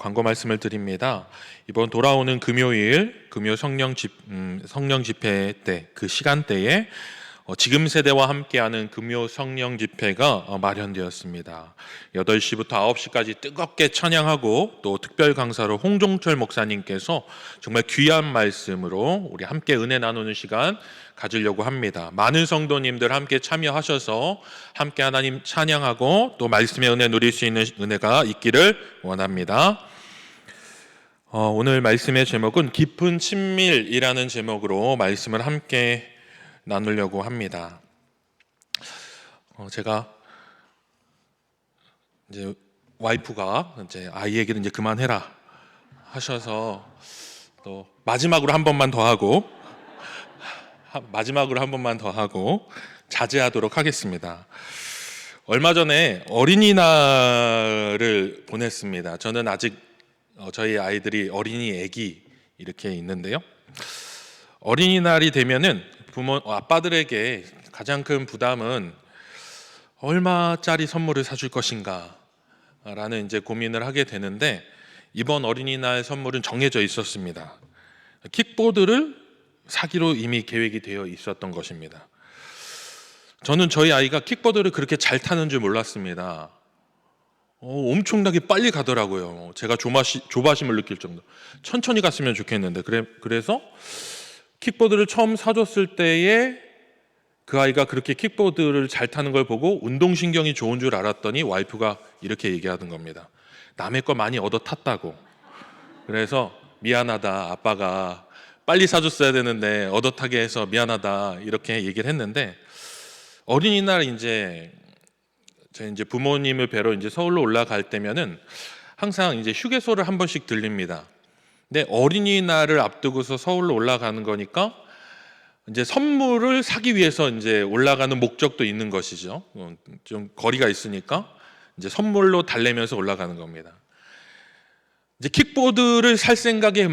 광고 말씀을 드립니다. 이번 돌아오는 금요일 금요 성령 집회 때 그 시간대에 지금 세대와 함께하는 금요 성령 집회가 마련되었습니다. 8시부터 9시까지 뜨겁게 찬양하고 또 특별 강사로 홍종철 목사님께서 정말 귀한 말씀으로 우리 함께 은혜 나누는 시간 가지려고 합니다. 많은 성도님들 함께 참여하셔서 함께 하나님 찬양하고 또 말씀의 은혜 누릴 수 있는 은혜가 있기를 원합니다. 오늘 말씀의 제목은 깊은 친밀이라는 제목으로 말씀을 함께 나누려고 합니다. 제가 이제 와이프가 이제 아이 얘기를 이제 그만해라 하셔서 또 마지막으로 한 번만 더 하고 자제하도록 하겠습니다. 얼마 전에 어린이날을 보냈습니다. 저는 아직 저희 아이들이 어린이 애기 이렇게 있는데요. 어린이날이 되면은 아빠들에게 가장 큰 부담은 얼마짜리 선물을 사줄 것인가 라는 이제 고민을 하게 되는데, 이번 어린이날 선물은 정해져 있었습니다. 킥보드를 사기로 이미 계획이 되어 있었던 것입니다. 저는 저희 아이가 킥보드를 그렇게 잘 타는 줄 몰랐습니다. 엄청나게 빨리 가더라고요. 제가 조바심을 느낄 정도. 천천히 갔으면 좋겠는데 그래서 킥보드를 처음 사줬을 때에 그 아이가 그렇게 킥보드를 잘 타는 걸 보고 운동신경이 좋은 줄 알았더니 와이프가 이렇게 얘기하는 겁니다. 남의 거 많이 얻어 탔다고. 그래서 미안하다, 아빠가 빨리 사줬어야 되는데 얻어 타게 해서 미안하다 이렇게 얘기를 했는데, 어린이날 이제 부모님을 뵈러 이제 서울로 올라갈 때면은 항상 이제 휴게소를 한 번씩 들립니다. 근데 어린이날을 앞두고서 서울로 올라가는 거니까 이제 선물을 사기 위해서 이제 올라가는 목적도 있는 것이죠. 좀 거리가 있으니까 이제 선물로 달래면서 올라가는 겁니다. 이제 킥보드를 살 생각에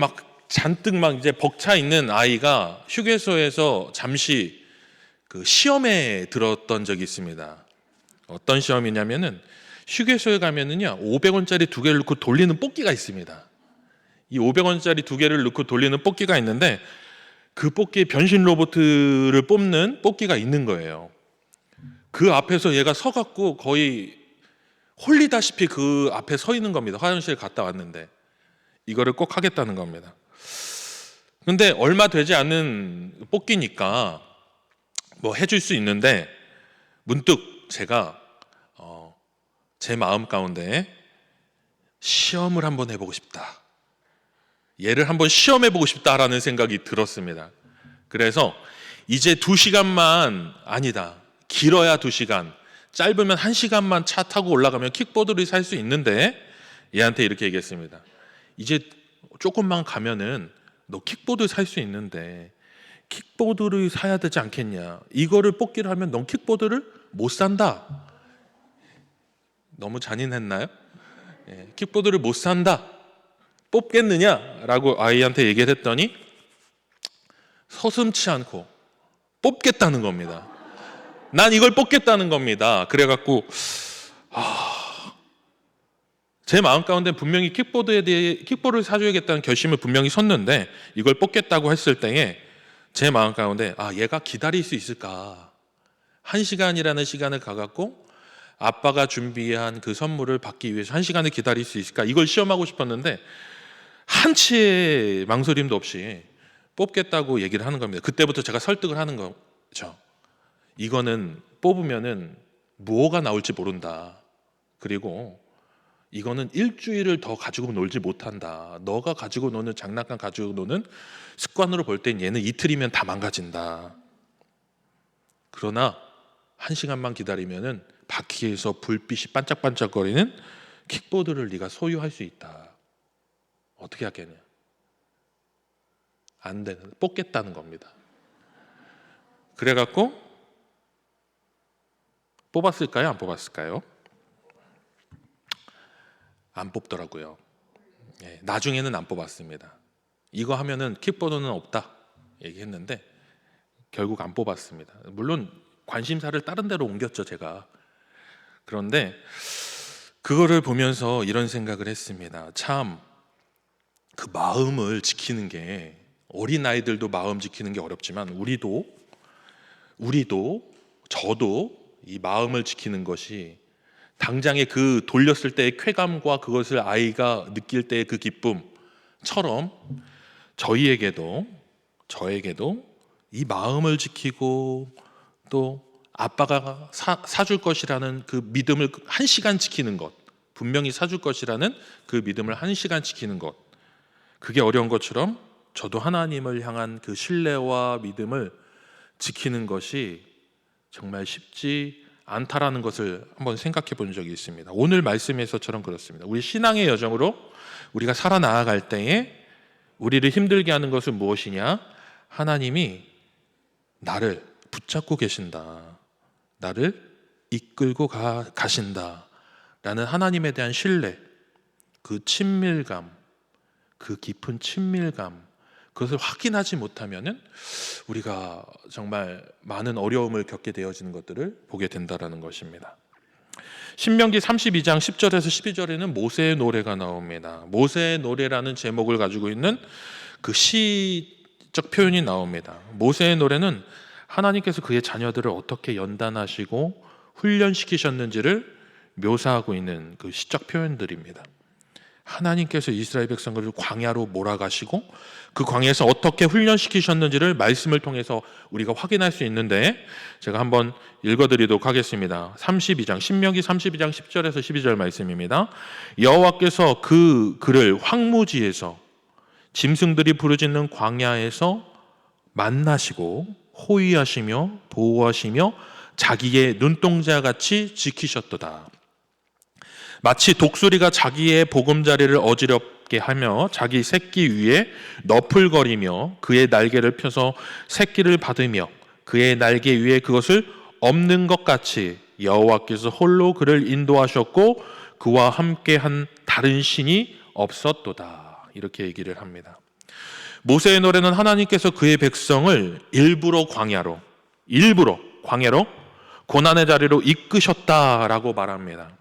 잔뜩 이제 벅차 있는 아이가 휴게소에서 잠시 그 시험에 들었던 적이 있습니다. 어떤 시험이냐면은 휴게소에 가면은요 500원짜리 2개를 넣고 돌리는 뽑기가 있습니다. 이 500원짜리 2개를 넣고 돌리는 뽑기가 있는데, 그 뽑기에 변신 로봇을 뽑는 뽑기가 있는 거예요. 그 앞에서 얘가 서갖고 거의 홀리다시피 그 앞에 서 있는 겁니다. 화장실 갔다 왔는데 이거를 꼭 하겠다는 겁니다. 근데 얼마 되지 않은 뽑기니까 뭐 해줄 수 있는데, 문득 제가 제 마음 가운데 시험을 한번 해보고 싶다, 얘를 한번 시험해보고 싶다라는 생각이 들었습니다. 그래서 이제 2시간만 아니다, 길어야 2시간, 짧으면 1시간만 차 타고 올라가면 킥보드를 살 수 있는데, 얘한테 이렇게 얘기했습니다. 이제 조금만 가면은 너 킥보드 살 수 있는데 킥보드를 사야 되지 않겠냐, 이거를 뽑기를 하면 넌 킥보드를 못 산다. 너무 잔인했나요? 킥보드를 못 산다, 뽑겠느냐라고 아이한테 얘기를 했더니 서슴치 않고 뽑겠다는 겁니다. 난 이걸 뽑겠다는 겁니다. 그래갖고 제 마음 가운데 분명히 킥보드를 사줘야겠다는 결심을 분명히 섰는데, 이걸 뽑겠다고 했을 때에 제 마음 가운데 얘가 기다릴 수 있을까, 1시간이라는 시간을 가갖고 아빠가 준비한 그 선물을 받기 위해서 1시간을 기다릴 수 있을까, 이걸 시험하고 싶었는데 한치의 망설임도 없이 뽑겠다고 얘기를 하는 겁니다. 그때부터 제가 설득을 하는 거죠. 이거는 뽑으면은 무엇가 나올지 모른다. 그리고 이거는 일주일을 더 가지고 놀지 못한다. 너가 가지고 노는 장난감 가지고 노는 습관으로 볼 땐 얘는 이틀이면 다 망가진다. 그러나 1시간만 기다리면은 바퀴에서 불빛이 반짝반짝거리는 킥보드를 네가 소유할 수 있다. 어떻게 하겠냐? 안 되는, 뽑겠다는 겁니다. 그래갖고 뽑았을까요? 안 뽑았을까요? 안 뽑더라고요. 나중에는 안 뽑았습니다. 이거 하면은 킥보드는 없다 얘기했는데 결국 안 뽑았습니다. 물론 관심사를 다른 데로 옮겼죠, 제가. 그런데 그거를 보면서 이런 생각을 했습니다. 참 그 마음을 지키는 게, 어린 아이들도 마음 지키는 게 어렵지만 우리도 저도 이 마음을 지키는 것이 당장에 그 돌렸을 때의 쾌감과 그것을 아이가 느낄 때의 그 기쁨처럼 저에게도 이 마음을 지키고 또 아빠가 사줄 것이라는 그 믿음을 1시간 지키는 것, 분명히 사줄 것이라는 그 믿음을 1시간 지키는 것, 그게 어려운 것처럼 저도 하나님을 향한 그 신뢰와 믿음을 지키는 것이 정말 쉽지 않다라는 것을 한번 생각해 본 적이 있습니다. 오늘 말씀에서처럼 그렇습니다. 우리 신앙의 여정으로 우리가 살아나아갈 때에 우리를 힘들게 하는 것은 무엇이냐? 하나님이 나를 붙잡고 계신다, 나를 이끌고 가신다 라는 하나님에 대한 신뢰, 그 친밀감, 그 깊은 친밀감, 그것을 확인하지 못하면은 우리가 정말 많은 어려움을 겪게 되어지는 것들을 보게 된다라는 것입니다. 신명기 32장 10절에서 12절에는 모세의 노래가 나옵니다. 모세의 노래라는 제목을 가지고 있는 그 시적 표현이 나옵니다. 모세의 노래는 하나님께서 그의 자녀들을 어떻게 연단하시고 훈련시키셨는지를 묘사하고 있는 그 시적 표현들입니다. 하나님께서 이스라엘 백성들을 광야로 몰아가시고 그 광야에서 어떻게 훈련시키셨는지를 말씀을 통해서 우리가 확인할 수 있는데, 제가 한번 읽어드리도록 하겠습니다. 신명기 32장 10절에서 12절 말씀입니다. 여호와께서 그를 황무지에서 짐승들이 부르짖는 광야에서 만나시고 호위하시며 보호하시며 자기의 눈동자같이 지키셨도다. 마치 독수리가 자기의 보금자리를 어지럽게 하며 자기 새끼 위에 너풀거리며 그의 날개를 펴서 새끼를 받으며 그의 날개 위에 그것을 엎는 것 같이 여호와께서 홀로 그를 인도하셨고 그와 함께한 다른 신이 없었도다. 이렇게 얘기를 합니다. 모세의 노래는 하나님께서 그의 백성을 일부러 광야로 고난의 자리로 이끄셨다라고 말합니다.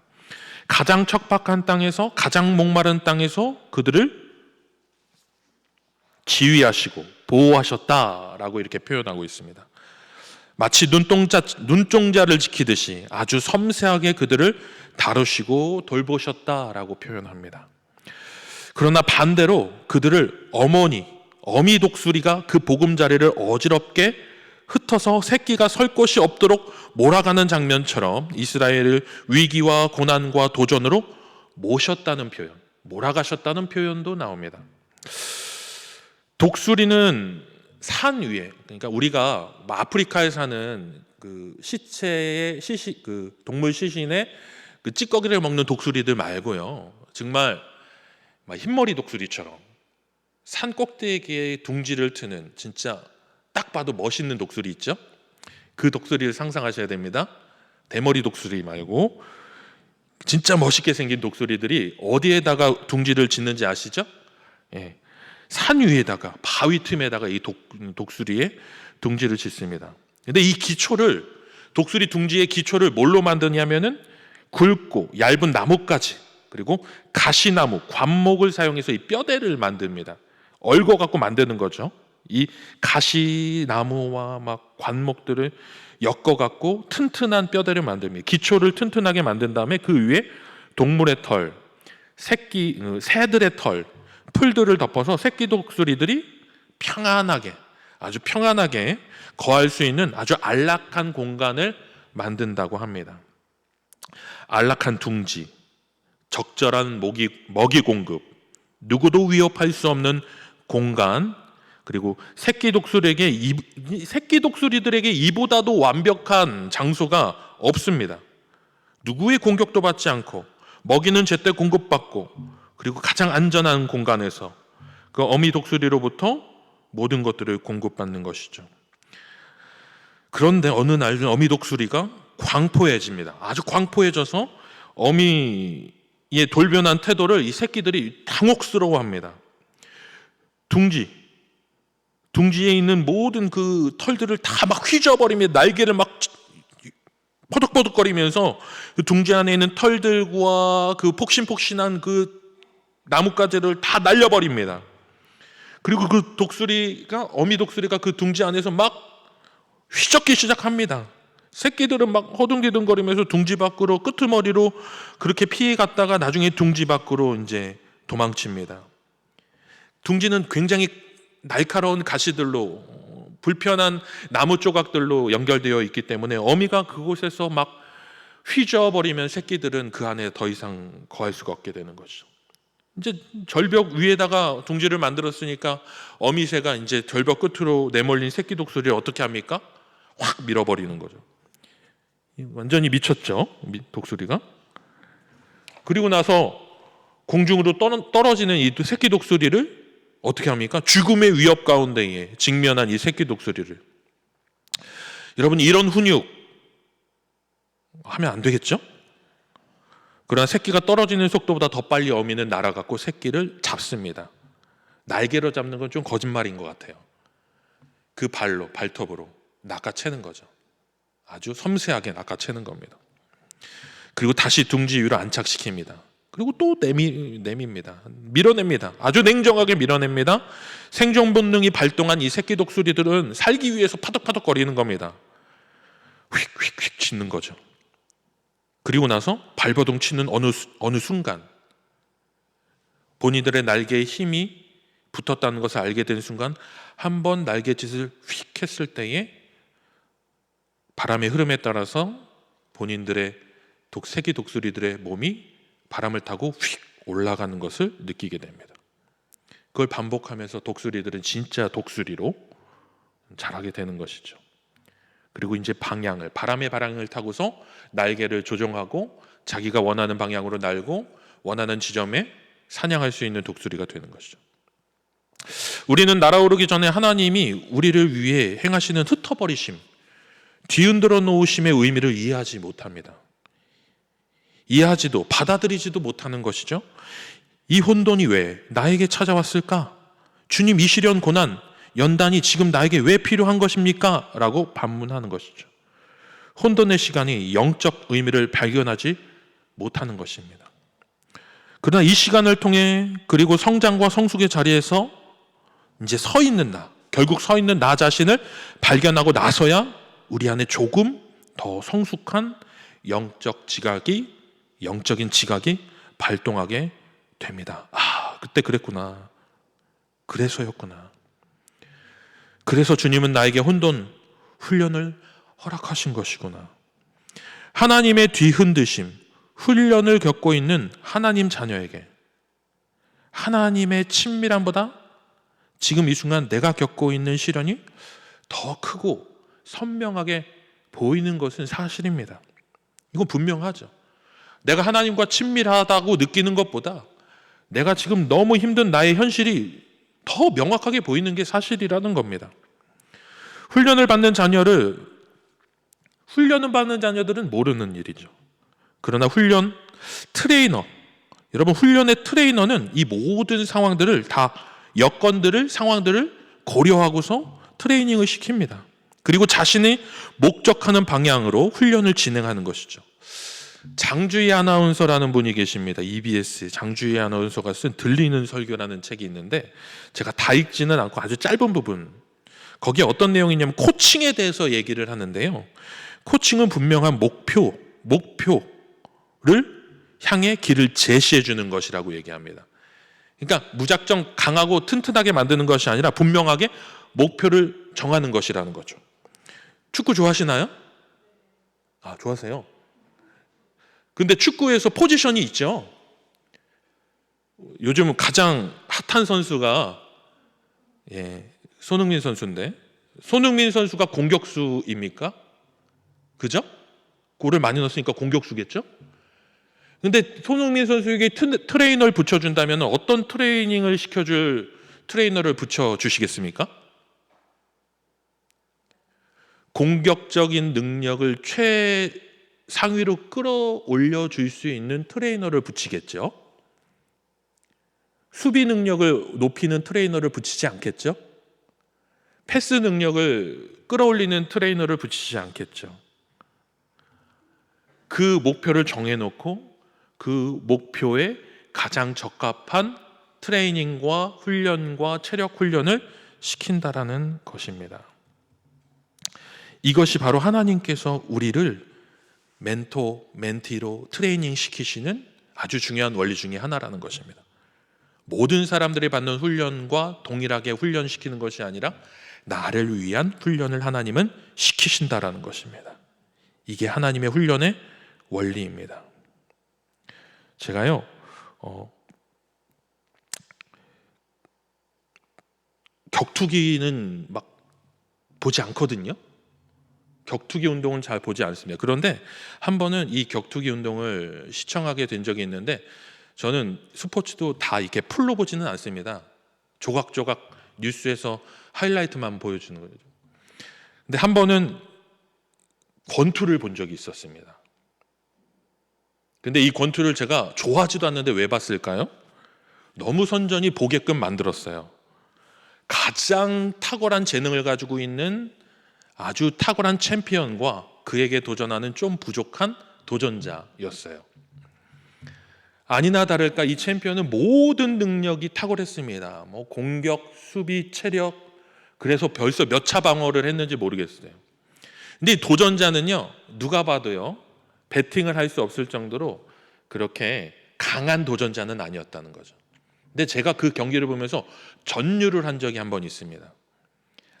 가장 척박한 땅에서, 가장 목마른 땅에서 그들을 지휘하시고 보호하셨다라고 이렇게 표현하고 있습니다. 마치 눈동자를 지키듯이 아주 섬세하게 그들을 다루시고 돌보셨다라고 표현합니다. 그러나 반대로 그들을 어미 독수리가 그 보금자리를 어지럽게 흩어서 새끼가 설 곳이 없도록 몰아가는 장면처럼 이스라엘을 위기와 고난과 도전으로 모셨다는 표현, 몰아가셨다는 표현도 나옵니다. 독수리는 산 위에, 그러니까 우리가 아프리카에 사는 그 그 동물 시신의 그 찌꺼기를 먹는 독수리들 말고요, 정말 흰머리 독수리처럼 산 꼭대기에 둥지를 트는 진짜 딱 봐도 멋있는 독수리 있죠? 그 독수리를 상상하셔야 됩니다. 대머리 독수리 말고 진짜 멋있게 생긴 독수리들이 어디에다가 둥지를 짓는지 아시죠? 예. 산 위에다가, 바위 틈에다가 이 독수리의 둥지를 짓습니다. 근데 이 독수리 둥지의 기초를 뭘로 만드냐면은 굵고 얇은 나뭇가지, 그리고 가시나무, 관목을 사용해서 이 뼈대를 만듭니다. 얽어 갖고 만드는 거죠. 이 가시나무와 관목들을 엮어 갖고 튼튼한 뼈대를 만듭니다. 기초를 튼튼하게 만든 다음에 그 위에 동물의 털, 새들의 털, 풀들을 덮어서 새끼 독수리들이 아주 평안하게 거할 수 있는 아주 안락한 공간을 만든다고 합니다. 안락한 둥지, 적절한 먹이 공급, 누구도 위협할 수 없는 공간, 그리고 새끼 독수리들에게 이보다도 완벽한 장소가 없습니다. 누구의 공격도 받지 않고 먹이는 제때 공급받고, 그리고 가장 안전한 공간에서 그 어미 독수리로부터 모든 것들을 공급받는 것이죠. 그런데 어느 날 어미 독수리가 광포해집니다. 아주 광포해져서 어미의 돌변한 태도를 이 새끼들이 당혹스러워합니다. 둥지에 있는 모든 그 털들을 다 휘저어버리며 날개를 퍼덕퍼덕거리면서 그 둥지 안에 있는 털들과 그 폭신폭신한 그 나뭇가지를 다 날려버립니다. 그리고 그 독수리가, 어미 독수리가 그 둥지 안에서 막 휘젓기 시작합니다. 새끼들은 막 허둥지둥거리면서 둥지 밖으로 끄트머리로 그렇게 피해 갔다가 나중에 둥지 밖으로 이제 도망칩니다. 둥지는 굉장히 날카로운 가시들로, 불편한 나무 조각들로 연결되어 있기 때문에 어미가 그곳에서 막 휘저어버리면 새끼들은 그 안에 더 이상 거할 수가 없게 되는 거죠. 이제 절벽 위에다가 둥지를 만들었으니까 어미새가 이제 절벽 끝으로 내몰린 새끼 독수리를 어떻게 합니까? 확 밀어버리는 거죠. 완전히 미쳤죠, 독수리가. 그리고 나서 공중으로 떨어지는 이 새끼 독수리를 어떻게 합니까? 죽음의 위협 가운데에 직면한 이 새끼 독수리를. 여러분, 이런 훈육 하면 안 되겠죠? 그러나 새끼가 떨어지는 속도보다 더 빨리 어미는 날아갔고 새끼를 잡습니다. 날개로 잡는 건 좀 거짓말인 것 같아요. 그 발로, 발톱으로 낚아채는 거죠. 아주 섬세하게 낚아채는 겁니다. 그리고 다시 둥지 위로 안착시킵니다. 그리고 또 내밉니다. 밀어냅니다. 아주 냉정하게 밀어냅니다. 생존 본능이 발동한 이 새끼 독수리들은 살기 위해서 파덕파덕 거리는 겁니다. 휙휙휙 짖는 거죠. 그리고 나서 발버둥 치는 어느 순간 본인들의 날개에 힘이 붙었다는 것을 알게 된 순간 한 번 날갯짓을 휙 했을 때에 바람의 흐름에 따라서 본인들의 새끼 독수리들의 몸이 바람을 타고 휙 올라가는 것을 느끼게 됩니다. 그걸 반복하면서 독수리들은 진짜 독수리로 자라게 되는 것이죠. 그리고 이제 바람의 방향을 타고서 날개를 조정하고 자기가 원하는 방향으로 날고 원하는 지점에 사냥할 수 있는 독수리가 되는 것이죠. 우리는 날아오르기 전에 하나님이 우리를 위해 행하시는 흩어버리심, 뒤흔들어 놓으심의 의미를 이해하지 못합니다. 이해하지도 받아들이지도 못하는 것이죠. 이 혼돈이 왜 나에게 찾아왔을까? 주님, 이 시련 고난 연단이 지금 나에게 왜 필요한 것입니까? 라고 반문하는 것이죠. 혼돈의 시간이 영적 의미를 발견하지 못하는 것입니다. 그러나 이 시간을 통해 그리고 성장과 성숙의 자리에서 이제 서 있는 나, 결국 서 있는 나 자신을 발견하고 나서야 우리 안에 조금 더 성숙한 영적인 지각이 발동하게 됩니다. 아, 그때 그랬구나. 그래서였구나. 그래서 주님은 나에게 혼돈 훈련을 허락하신 것이구나. 하나님의 뒤흔드심, 훈련을 겪고 있는 하나님 자녀에게 하나님의 친밀함보다 지금 이 순간 내가 겪고 있는 시련이 더 크고 선명하게 보이는 것은 사실입니다. 이건 분명하죠. 내가 하나님과 친밀하다고 느끼는 것보다 내가 지금 너무 힘든 나의 현실이 더 명확하게 보이는 게 사실이라는 겁니다. 훈련을 받는 자녀들은 모르는 일이죠. 그러나 여러분, 훈련의 트레이너는 이 모든 상황들을 다 상황들을 고려하고서 트레이닝을 시킵니다. 그리고 자신이 목적하는 방향으로 훈련을 진행하는 것이죠. 장주희 아나운서라는 분이 계십니다. EBS 장주희 아나운서가 쓴 들리는 설교라는 책이 있는데 제가 다 읽지는 않고 아주 짧은 부분, 거기에 어떤 내용이냐면 코칭에 대해서 얘기를 하는데요. 코칭은 분명한 목표를 향해 길을 제시해 주는 것이라고 얘기합니다. 그러니까 무작정 강하고 튼튼하게 만드는 것이 아니라 분명하게 목표를 정하는 것이라는 거죠. 축구 좋아하시나요? 아, 좋아하세요? 근데 축구에서 포지션이 있죠. 요즘 가장 핫한 선수가 손흥민 선수인데, 손흥민 선수가 공격수입니까? 그죠? 골을 많이 넣었으니까 공격수겠죠? 근데 손흥민 선수에게 트레이너를 붙여준다면 어떤 트레이닝을 시켜줄 트레이너를 붙여주시겠습니까? 공격적인 능력을 최상위로 끌어올려 줄 수 있는 트레이너를 붙이겠죠. 수비 능력을 높이는 트레이너를 붙이지 않겠죠. 패스 능력을 끌어올리는 트레이너를 붙이지 않겠죠. 그 목표를 정해놓고 그 목표에 가장 적합한 트레이닝과 훈련과 체력 훈련을 시킨다라는 것입니다. 이것이 바로 하나님께서 우리를 멘토, 멘티로 트레이닝 시키시는 아주 중요한 원리 중에 하나라는 것입니다. 모든 사람들이 받는 훈련과 동일하게 훈련시키는 것이 아니라 나를 위한 훈련을 하나님은 시키신다라는 것입니다. 이게 하나님의 훈련의 원리입니다. 제가요, 격투기는 막 보지 않거든요. 격투기 운동은 잘 보지 않습니다. 그런데 한 번은 이 격투기 운동을 시청하게 된 적이 있는데, 저는 스포츠도 다 이렇게 풀로 보지는 않습니다. 조각조각 뉴스에서 하이라이트만 보여주는 거죠. 근데 한 번은 권투를 본 적이 있었습니다. 근데 이 권투를 제가 좋아하지도 않는데 왜 봤을까요? 너무 선전이 보게끔 만들었어요. 가장 탁월한 재능을 가지고 있는 아주 탁월한 챔피언과 그에게 도전하는 좀 부족한 도전자였어요. 아니나 다를까 이 챔피언은 모든 능력이 탁월했습니다. 뭐 공격, 수비, 체력, 그래서 벌써 몇 차 방어를 했는지 모르겠어요. 근데 이 도전자는요, 누가 봐도요, 배팅을 할 수 없을 정도로 그렇게 강한 도전자는 아니었다는 거죠. 근데 제가 그 경기를 보면서 전율을 한 적이 한 번 있습니다.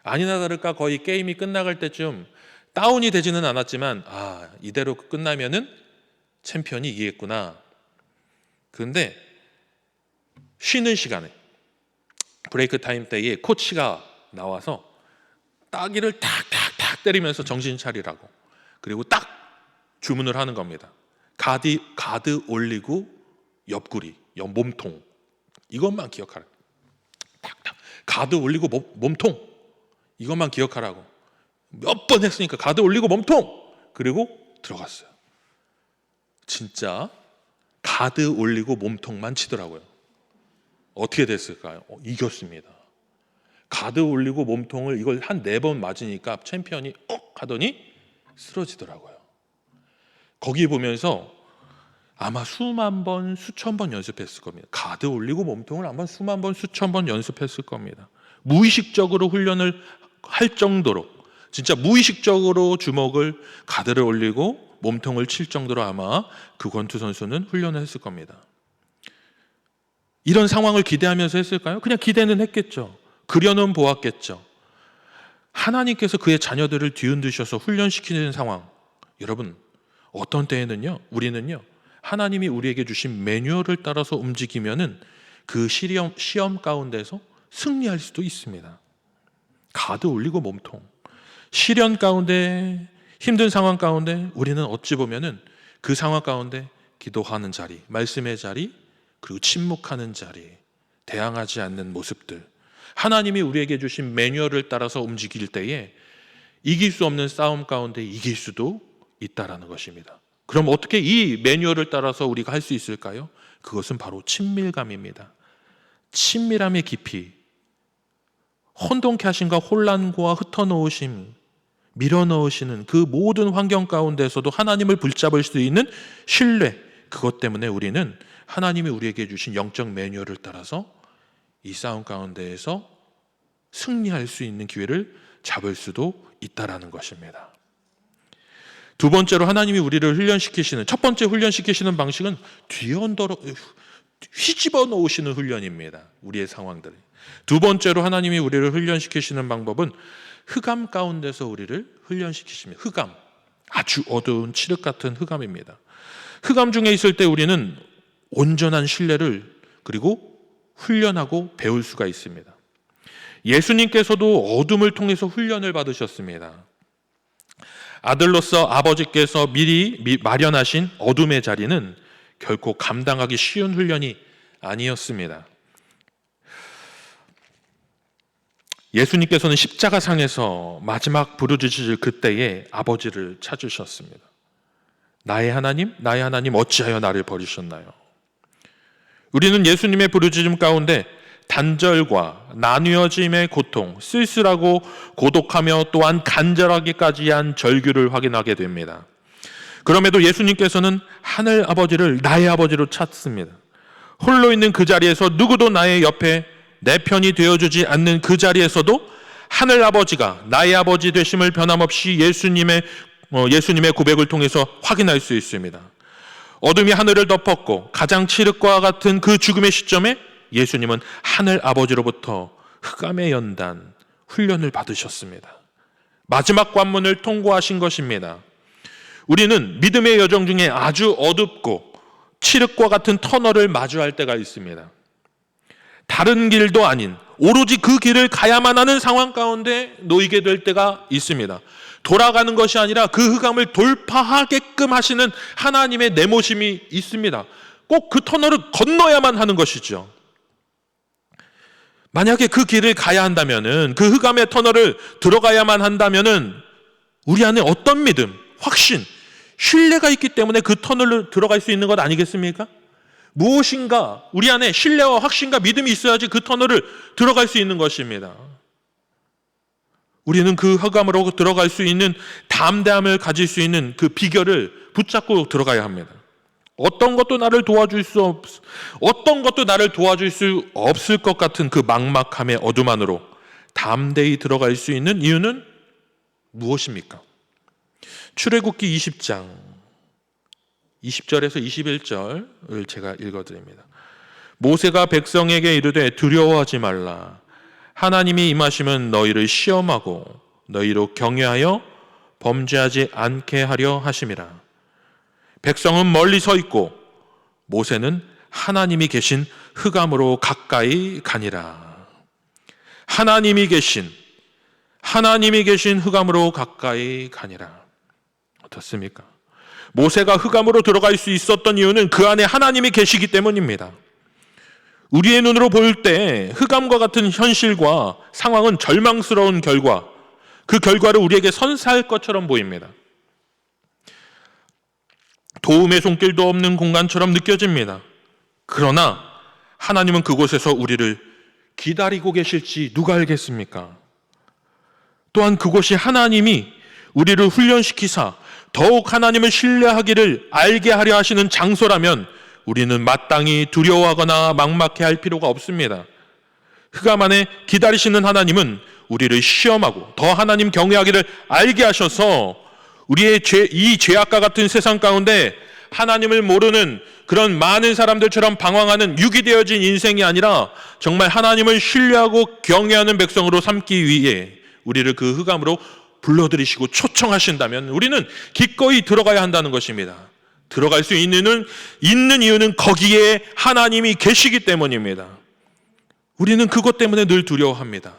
아니나 다를까 거의 게임이 끝나갈 때쯤 다운이 되지는 않았지만, 이대로 끝나면은 챔피언이 이기겠구나. 그런데 쉬는 시간에 브레이크 타임 때에 코치가 나와서 따기를 탁탁탁 때리면서 정신 차리라고, 그리고 딱 주문을 하는 겁니다. 가드 올리고 옆구리, 몸통, 이것만 기억하라. 탁탁 가드 올리고 몸통, 이것만 기억하라고 몇 번 했으니까 가드 올리고 몸통, 그리고 들어갔어요. 진짜 가드 올리고 몸통만 치더라고요. 어떻게 됐을까요? 이겼습니다. 가드 올리고 몸통을 이걸 한 4번 맞으니까 챔피언이 하더니 쓰러지더라고요. 거기 보면서 아마 수만 번, 수천 번 연습했을 겁니다. 가드 올리고 몸통을 아마 수만 번, 수천 번 연습했을 겁니다. 무의식적으로 훈련을 할 정도로, 진짜 무의식적으로 주먹을, 가드를 올리고 몸통을 칠 정도로 아마 그 권투 선수는 훈련을 했을 겁니다. 이런 상황을 기대하면서 했을까요? 그냥 기대는 했겠죠. 그려는 보았겠죠. 하나님께서 그의 자녀들을 뒤흔드셔서 훈련시키는 상황, 여러분 어떤 때에는요, 우리는요, 하나님이 우리에게 주신 매뉴얼을 따라서 움직이면은 그 시험 가운데서 승리할 수도 있습니다. 가드 올리고 몸통, 시련 가운데, 힘든 상황 가운데 우리는 어찌 보면은 그 상황 가운데 기도하는 자리, 말씀의 자리, 그리고 침묵하는 자리, 대항하지 않는 모습들, 하나님이 우리에게 주신 매뉴얼을 따라서 움직일 때에 이길 수 없는 싸움 가운데 이길 수도 있다라는 것입니다. 그럼 어떻게 이 매뉴얼을 따라서 우리가 할 수 있을까요? 그것은 바로 친밀감입니다. 친밀함의 깊이, 혼돈케 하심과 혼란과 흩어놓으심, 밀어넣으시는 그 모든 환경 가운데서도 하나님을 붙잡을 수 있는 신뢰, 그것 때문에 우리는 하나님이 우리에게 주신 영적 매뉴얼을 따라서 이 싸움 가운데에서 승리할 수 있는 기회를 잡을 수도 있다라는 것입니다. 두 번째로 하나님이 우리를 훈련시키시는, 첫 번째 훈련시키시는 방식은 휘집어 놓으시는 훈련입니다. 우리의 상황들을. 두 번째로 하나님이 우리를 훈련시키시는 방법은 흑암 가운데서 우리를 훈련시키십니다. 흑암, 아주 어두운 칠흑 같은 흑암입니다. 흑암 중에 있을 때 우리는 온전한 신뢰를 그리고 훈련하고 배울 수가 있습니다. 예수님께서도 어둠을 통해서 훈련을 받으셨습니다. 아들로서 아버지께서 미리 마련하신 어둠의 자리는 결코 감당하기 쉬운 훈련이 아니었습니다. 예수님께서는 십자가상에서 마지막 부르짖으실 그때에 아버지를 찾으셨습니다. 나의 하나님, 나의 하나님, 어찌하여 나를 버리셨나요? 우리는 예수님의 부르짖음 가운데 단절과 나뉘어짐의 고통, 쓸쓸하고 고독하며 또한 간절하기까지 한 절규를 확인하게 됩니다. 그럼에도 예수님께서는 하늘 아버지를 나의 아버지로 찾습니다. 홀로 있는 그 자리에서 누구도 나의 옆에 내 편이 되어주지 않는 그 자리에서도 하늘 아버지가 나의 아버지 되심을 변함없이 예수님의 고백을 통해서 확인할 수 있습니다. 어둠이 하늘을 덮었고 가장 칠흑과 같은 그 죽음의 시점에 예수님은 하늘 아버지로부터 흑암의 연단 훈련을 받으셨습니다. 마지막 관문을 통과하신 것입니다. 우리는 믿음의 여정 중에 아주 어둡고 칠흑과 같은 터널을 마주할 때가 있습니다. 다른 길도 아닌 오로지 그 길을 가야만 하는 상황 가운데 놓이게 될 때가 있습니다. 돌아가는 것이 아니라 그 흑암을 돌파하게끔 하시는 하나님의 내모심이 있습니다. 꼭 그 터널을 건너야만 하는 것이죠. 만약에 그 길을 가야 한다면은, 그 흑암의 터널을 들어가야만 한다면은 우리 안에 어떤 믿음, 확신, 신뢰가 있기 때문에 그 터널로 들어갈 수 있는 것 아니겠습니까? 무엇인가 우리 안에 신뢰와 확신과 믿음이 있어야지 그 터널을 들어갈 수 있는 것입니다. 우리는 그 흑암으로 들어갈 수 있는 담대함을 가질 수 있는 그 비결을 붙잡고 들어가야 합니다. 어떤 것도 나를 도와줄 수 없을 것 같은 그 막막함의 어둠 안으로 담대히 들어갈 수 있는 이유는 무엇입니까? 출애굽기 20장 20절에서 21절을 제가 읽어드립니다. 모세가 백성에게 이르되 두려워하지 말라. 하나님이 임하시면 너희를 시험하고 너희로 경외하여 범죄하지 않게 하려 하심이라. 백성은 멀리 서 있고 모세는 하나님이 계신 흑암으로 가까이 가니라. 하나님이 계신 흑암으로 가까이 가니라. 어떻습니까? 모세가 흑암으로 들어갈 수 있었던 이유는 그 안에 하나님이 계시기 때문입니다. 우리의 눈으로 볼 때 흑암과 같은 현실과 상황은 절망스러운 결과, 그 결과를 우리에게 선사할 것처럼 보입니다. 도움의 손길도 없는 공간처럼 느껴집니다. 그러나 하나님은 그곳에서 우리를 기다리고 계실지 누가 알겠습니까? 또한 그곳이 하나님이 우리를 훈련시키사 더욱 하나님을 신뢰하기를 알게 하려 하시는 장소라면 우리는 마땅히 두려워하거나 막막해할 필요가 없습니다. 흑암 안에 기다리시는 하나님은 우리를 시험하고 더 하나님 경외하기를 알게 하셔서 우리의 이 죄악과 같은 세상 가운데 하나님을 모르는 그런 많은 사람들처럼 방황하는 유기되어진 인생이 아니라 정말 하나님을 신뢰하고 경외하는 백성으로 삼기 위해 우리를 그 흑암으로 불러들이시고 초청하신다면 우리는 기꺼이 들어가야 한다는 것입니다. 들어갈 수 있는 이유는 거기에 하나님이 계시기 때문입니다. 우리는 그것 때문에 늘 두려워합니다.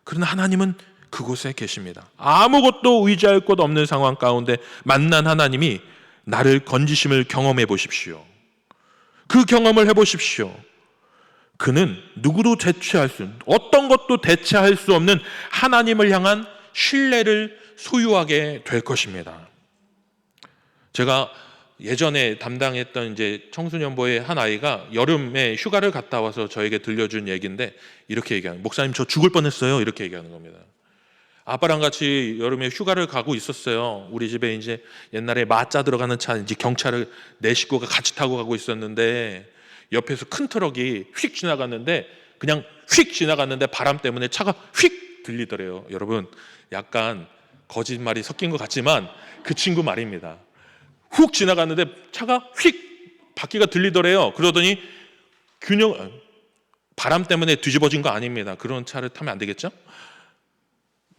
그러나 하나님은 그곳에 계십니다. 아무것도 의지할 곳 없는 상황 가운데 만난 하나님이 나를 건지심을 경험해 보십시오. 그 경험을 해보십시오. 그는 누구도 어떤 것도 대체할 수 없는 하나님을 향한 신뢰를 소유하게 될 것입니다. 제가 예전에 담당했던 이제 청소년부의 한 아이가 여름에 휴가를 갔다 와서 저에게 들려준 얘기인데 이렇게 얘기하는, 목사님 저 죽을 뻔했어요, 이렇게 얘기하는 겁니다. 아빠랑 같이 여름에 휴가를 가고 있었어요. 우리 집에 이제 옛날에 마짜 들어가는 차, 이제 경차를 네 식구가 같이 타고 가고 있었는데 옆에서 큰 트럭이 휙 지나갔는데 그냥 휙 지나갔는데 바람 때문에 차가 휙 들리더래요. 여러분, 약간 거짓말이 섞인 것 같지만 그 친구 말입니다. 훅 지나갔는데 차가 휙 바퀴가 들리더래요. 그러더니 바람 때문에 뒤집어진 거 아닙니다. 그런 차를 타면 안 되겠죠?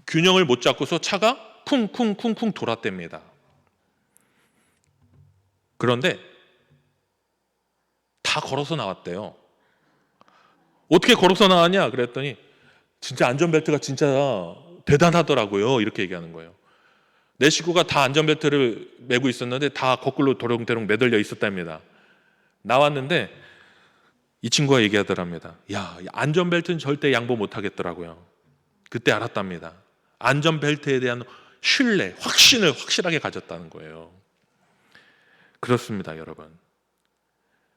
균형을 못 잡고서 차가 쿵쿵쿵쿵 돌았답니다. 그런데 다 걸어서 나왔대요. 어떻게 걸어서 나왔냐 그랬더니 진짜 안전벨트가 진짜 대단하더라고요. 이렇게 얘기하는 거예요. 내 식구가 다 안전벨트를 메고 있었는데 다 거꾸로 도롱도롱 매달려 있었답니다. 나왔는데 이 친구가 얘기하더랍니다. 야, 안전벨트는 절대 양보 못 하겠더라고요. 그때 알았답니다. 안전벨트에 대한 신뢰, 확신을 확실하게 가졌다는 거예요. 그렇습니다, 여러분.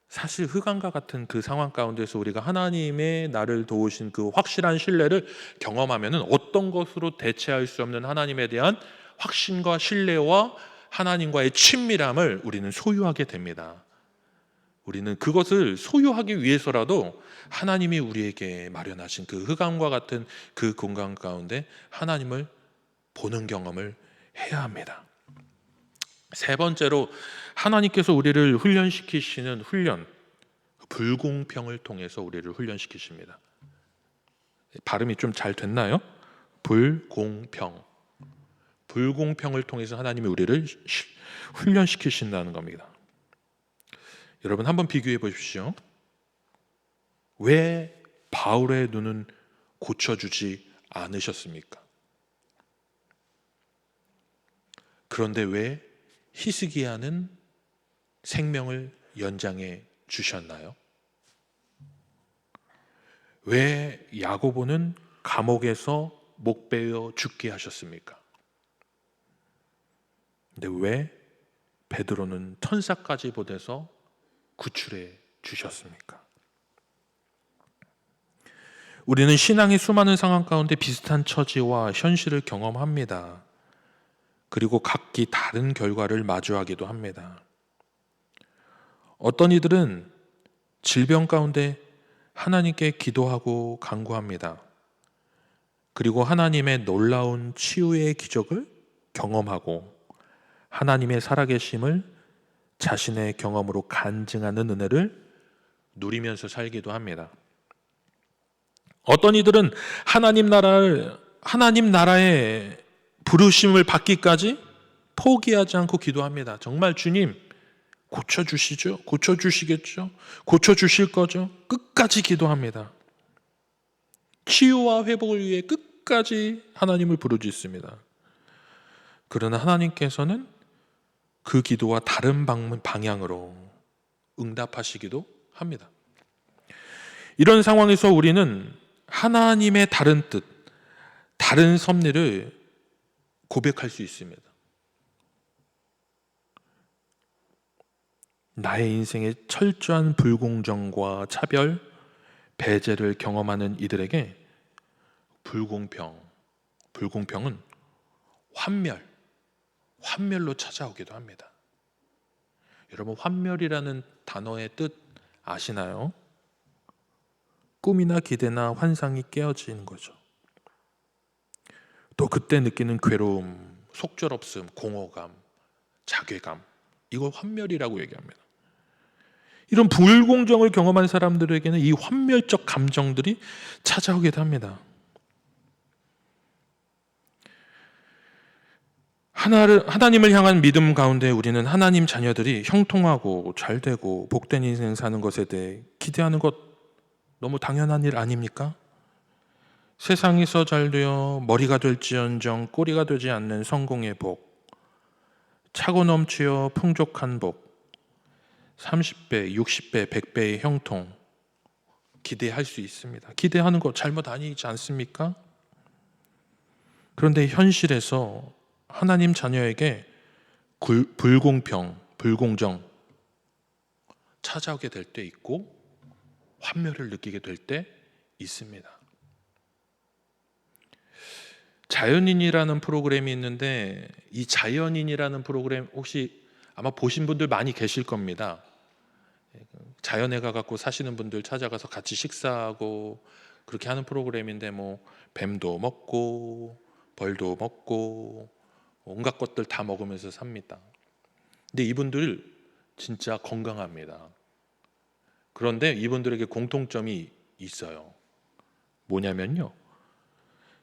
사실 흑암과 같은 그 상황 가운데서 우리가 하나님의 나를 도우신 그 확실한 신뢰를 경험하면은 어떤 것으로 대체할 수 없는 하나님에 대한 확신과 신뢰와 하나님과의 친밀함을 우리는 소유하게 됩니다. 우리는 그것을 소유하기 위해서라도 하나님이 우리에게 마련하신 그 흑암과 같은 그 공간 가운데 하나님을 보는 경험을 해야 합니다. 세 번째로 하나님께서 우리를 훈련시키시는 훈련, 불공평을 통해서 우리를 훈련시키십니다. 발음이 좀 잘 됐나요? 불공평. 불공평을 통해서 하나님이 우리를 훈련시키신다는 겁니다. 여러분 한번 비교해 보십시오. 왜 바울의 눈은 고쳐주지 않으셨습니까? 그런데 왜 히스기야는 생명을 연장해 주셨나요? 왜 야고보는 감옥에서 목 베어 죽게 하셨습니까? 근데 왜 베드로는 천사까지 보내서 구출해 주셨습니까? 우리는 신앙의 수많은 상황 가운데 비슷한 처지와 현실을 경험합니다. 그리고 각기 다른 결과를 마주하기도 합니다. 어떤 이들은 질병 가운데 하나님께 기도하고 간구합니다. 그리고 하나님의 놀라운 치유의 기적을 경험하고 하나님의 살아계심을 자신의 경험으로 간증하는 은혜를 누리면서 살기도 합니다. 어떤 이들은 하나님 나라의 부르심을 받기까지 포기하지 않고 기도합니다. 정말 주님 고쳐주시죠? 고쳐주시겠죠? 고쳐주실 거죠? 끝까지 기도합니다. 치유와 회복을 위해 끝까지 하나님을 부르짖습니다. 그러나 하나님께서는 그 기도와 다른 방향으로 응답하시기도 합니다. 이런 상황에서 우리는 하나님의 다른 뜻, 다른 섭리를 고백할 수 있습니다. 나의 인생의 철저한 불공정과 차별, 배제를 경험하는 이들에게 불공평은 환멸로 찾아오기도 합니다. 여러분 환멸이라는 단어의 뜻 아시나요? 꿈이나 기대나 환상이 깨어지는 거죠. 또 그때 느끼는 괴로움, 속절없음, 공허감, 자괴감, 이걸 환멸이라고 얘기합니다. 이런 불공정을 경험한 사람들에게는 이 환멸적 감정들이 찾아오기도 합니다. 하나님을 향한 믿음 가운데 우리는 하나님 자녀들이 형통하고 잘되고 복된 인생 사는 것에 대해 기대하는 것 너무 당연한 일 아닙니까? 세상에서 잘되어 머리가 될지언정 꼬리가 되지 않는 성공의 복, 차고 넘치어 풍족한 복, 30배, 60배, 100배의 형통 기대할 수 있습니다. 기대하는 거 잘못 아니지 않습니까? 그런데 현실에서 하나님 자녀에게 불공평, 불공정 찾아오게 될 때 있고 환멸을 느끼게 될 때 있습니다. 자연인이라는 프로그램이 있는데 이 자연인이라는 프로그램 혹시 아마 보신 분들 많이 계실 겁니다. 자연에 가갖고 사시는 분들 찾아가서 같이 식사하고 그렇게 하는 프로그램인데 뭐 뱀도 먹고 벌도 먹고 온갖 것들 다 먹으면서 삽니다. 근데 이분들 진짜 건강합니다. 그런데 이분들에게 공통점이 있어요. 뭐냐면요,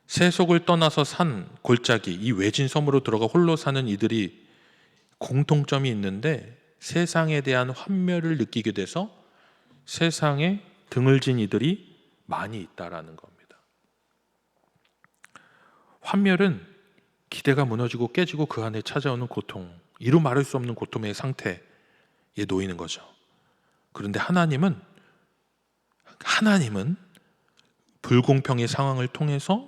세속을 떠나서 산 골짜기 이 외진 섬으로 들어가 홀로 사는 이들이 공통점이 있는데 세상에 대한 환멸을 느끼게 돼서 세상에 등을 진 이들이 많이 있다라는 겁니다. 환멸은 기대가 무너지고 깨지고 그 안에 찾아오는 고통, 이루 말할 수 없는 고통의 상태에 놓이는 거죠. 그런데 하나님은 불공평의 상황을 통해서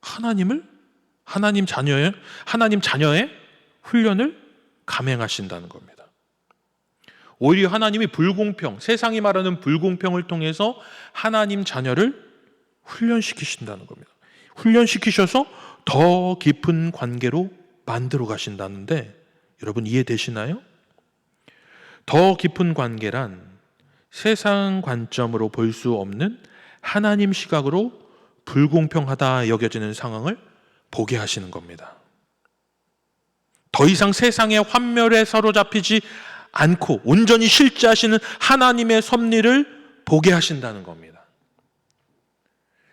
하나님 자녀의 훈련을 감행하신다는 겁니다. 오히려 하나님이 세상이 말하는 불공평을 통해서 하나님 자녀를 훈련시키신다는 겁니다. 훈련시키셔서 더 깊은 관계로 만들어 가신다는데 여러분 이해되시나요? 더 깊은 관계란 세상 관점으로 볼 수 없는 하나님 시각으로 불공평하다 여겨지는 상황을 보게 하시는 겁니다. 더 이상 세상의 환멸에 사로잡히지 않고 온전히 실제하시는 하나님의 섭리를 보게 하신다는 겁니다.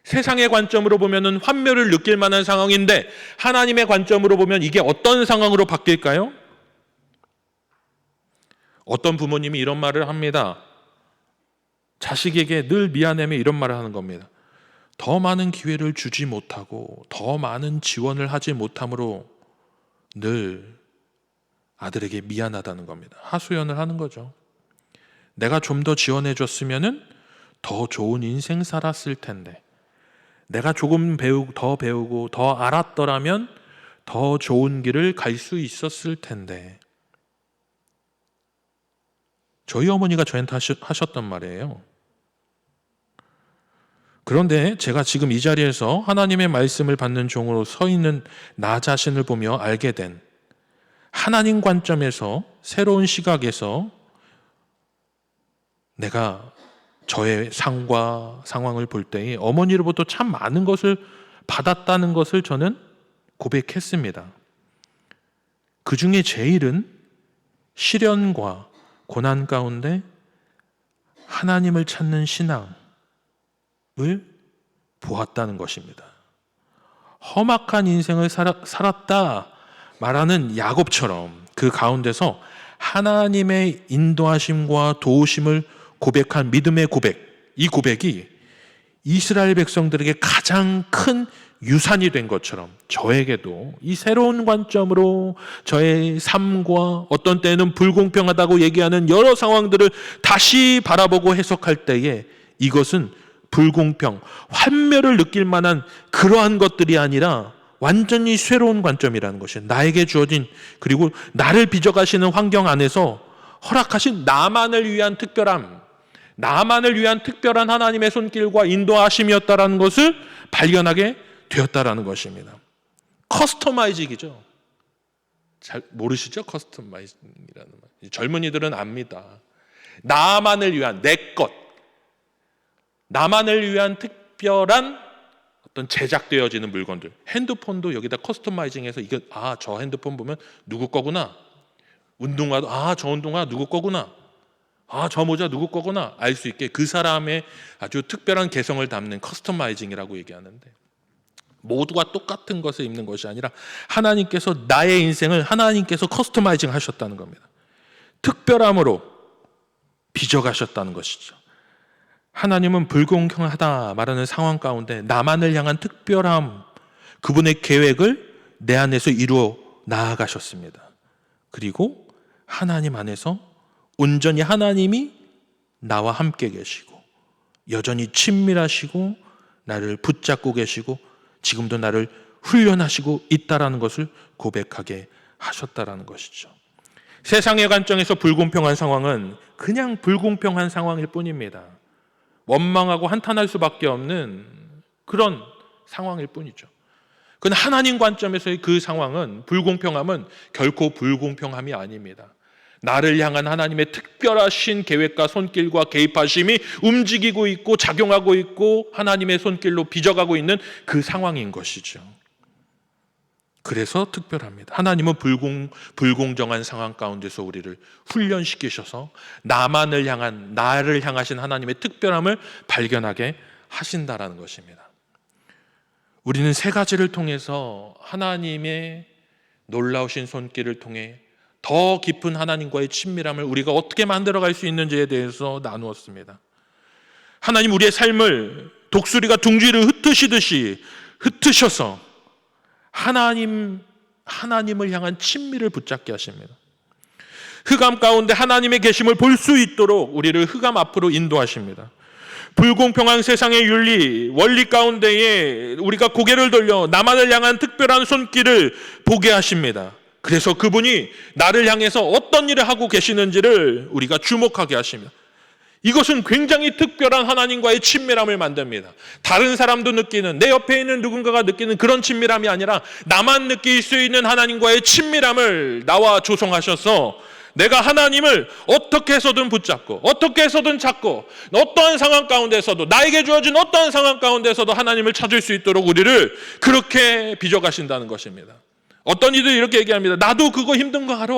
세상의 관점으로 보면 환멸을 느낄 만한 상황인데 하나님의 관점으로 보면 이게 어떤 상황으로 바뀔까요? 어떤 부모님이 이런 말을 합니다. 자식에게 늘 미안해하며 이런 말을 하는 겁니다. 더 많은 기회를 주지 못하고 더 많은 지원을 하지 못함으로 늘 아들에게 미안하다는 겁니다. 하소연을 하는 거죠. 내가 좀 더 지원해 줬으면 더 좋은 인생 살았을 텐데, 내가 조금 더 배우고 더 알았더라면 더 좋은 길을 갈 수 있었을 텐데. 저희 어머니가 저한테 하셨던 말이에요. 그런데 제가 지금 이 자리에서 하나님의 말씀을 받는 종으로 서 있는 나 자신을 보며 알게 된, 하나님 관점에서 새로운 시각에서 내가 저의 상과 상황을 볼 때에 어머니로부터 참 많은 것을 받았다는 것을 저는 고백했습니다. 그 중에 제일은 시련과 고난 가운데 하나님을 찾는 신앙을 보았다는 것입니다. 험악한 인생을 살았다 말하는 야곱처럼 그 가운데서 하나님의 인도하심과 도우심을 고백한 믿음의 고백, 이 고백이 이스라엘 백성들에게 가장 큰 유산이 된 것처럼 저에게도 이 새로운 관점으로 저의 삶과 어떤 때는 불공평하다고 얘기하는 여러 상황들을 다시 바라보고 해석할 때에 이것은 불공평, 환멸을 느낄 만한 그러한 것들이 아니라 완전히 새로운 관점이라는 것이 나에게 주어진, 그리고 나를 빚어가시는 환경 안에서 허락하신 나만을 위한 특별함, 나만을 위한 특별한 하나님의 손길과 인도하심이었다라는 것을 발견하게 되었다라는 것입니다. 커스터마이징이죠. 잘 모르시죠? 커스터마이징이라는 말. 젊은이들은 압니다. 나만을 위한, 내 것, 나만을 위한 특별한 어떤 제작되어지는 물건들. 핸드폰도 여기다 커스터마이징해서 이게 저 핸드폰 보면 누구 거구나. 운동화도 저 운동화 누구 거구나. 저 모자 누구 거구나 알 수 있게 그 사람의 아주 특별한 개성을 담는 커스터마이징이라고 얘기하는데, 모두가 똑같은 것을 입는 것이 아니라 하나님께서 나의 인생을 하나님께서 커스터마이징 하셨다는 겁니다. 특별함으로 빚어가셨다는 것이죠. 하나님은 불공평하다 말하는 상황 가운데 나만을 향한 특별함, 그분의 계획을 내 안에서 이루어 나아가셨습니다. 그리고 하나님 안에서 온전히 하나님이 나와 함께 계시고 여전히 친밀하시고 나를 붙잡고 계시고 지금도 나를 훈련하시고 있다라는 것을 고백하게 하셨다라는 것이죠. 세상의 관점에서 불공평한 상황은 그냥 불공평한 상황일 뿐입니다. 원망하고 한탄할 수밖에 없는 그런 상황일 뿐이죠. 그건 하나님 관점에서의 그 상황은, 불공평함은 결코 불공평함이 아닙니다. 나를 향한 하나님의 특별하신 계획과 손길과 개입하심이 움직이고 있고 작용하고 있고 하나님의 손길로 빚어가고 있는 그 상황인 것이죠. 그래서 특별합니다. 하나님은 불공정한 상황 가운데서 우리를 훈련시키셔서 나를 향하신 하나님의 특별함을 발견하게 하신다라는 것입니다. 우리는 세 가지를 통해서 하나님의 놀라우신 손길을 통해 더 깊은 하나님과의 친밀함을 우리가 어떻게 만들어갈 수 있는지에 대해서 나누었습니다. 하나님 우리의 삶을 독수리가 둥지를 흩으시듯이 흩으셔서 하나님을 향한 친밀을 붙잡게 하십니다. 흑암 가운데 하나님의 계심을 볼 수 있도록 우리를 흑암 앞으로 인도하십니다. 불공평한 세상의 윤리, 원리 가운데에 우리가 고개를 돌려 나만을 향한 특별한 손길을 보게 하십니다. 그래서 그분이 나를 향해서 어떤 일을 하고 계시는지를 우리가 주목하게 하십니다. 이것은 굉장히 특별한 하나님과의 친밀함을 만듭니다. 다른 사람도 느끼는, 내 옆에 있는 누군가가 느끼는 그런 친밀함이 아니라 나만 느낄 수 있는 하나님과의 친밀함을 나와 조성하셔서 내가 하나님을 어떻게 해서든 붙잡고 어떻게 해서든 찾고 어떠한 상황 가운데서도, 나에게 주어진 어떠한 상황 가운데서도 하나님을 찾을 수 있도록 우리를 그렇게 빚어가신다는 것입니다. 어떤 이들이 이렇게 얘기합니다. 나도 그거 힘든 거 알아.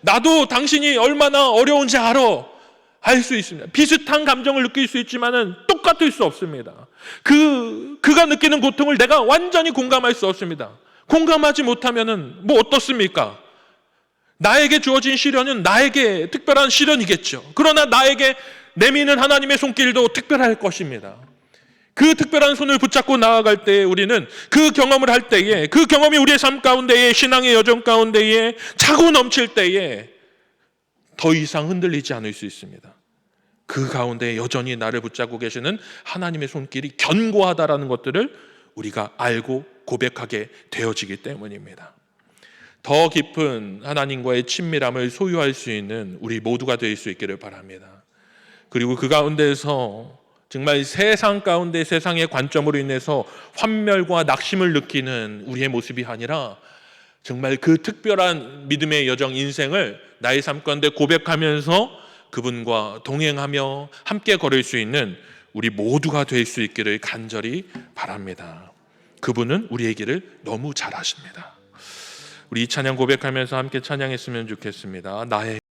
나도 당신이 얼마나 어려운지 알아. 알 수 있습니다. 비슷한 감정을 느낄 수 있지만은 똑같을 수 없습니다. 그가 느끼는 고통을 내가 완전히 공감할 수 없습니다. 공감하지 못하면은 뭐 어떻습니까? 나에게 주어진 시련은 나에게 특별한 시련이겠죠. 그러나 나에게 내미는 하나님의 손길도 특별할 것입니다. 그 특별한 손을 붙잡고 나아갈 때에 우리는 그 경험을 할 때에, 그 경험이 우리의 삶 가운데에, 신앙의 여정 가운데에 차고 넘칠 때에 더 이상 흔들리지 않을 수 있습니다. 그 가운데 여전히 나를 붙잡고 계시는 하나님의 손길이 견고하다라는 것들을 우리가 알고 고백하게 되어지기 때문입니다. 더 깊은 하나님과의 친밀함을 소유할 수 있는 우리 모두가 될 수 있기를 바랍니다. 그리고 그 가운데서 정말 세상 가운데 세상의 관점으로 인해서 환멸과 낙심을 느끼는 우리의 모습이 아니라 정말 그 특별한 믿음의 여정 인생을 나의 삶 가운데 고백하면서 그분과 동행하며 함께 걸을 수 있는 우리 모두가 될 수 있기를 간절히 바랍니다. 그분은 우리의 길을 너무 잘 아십니다. 우리 이 찬양 고백하면서 함께 찬양했으면 좋겠습니다. 나의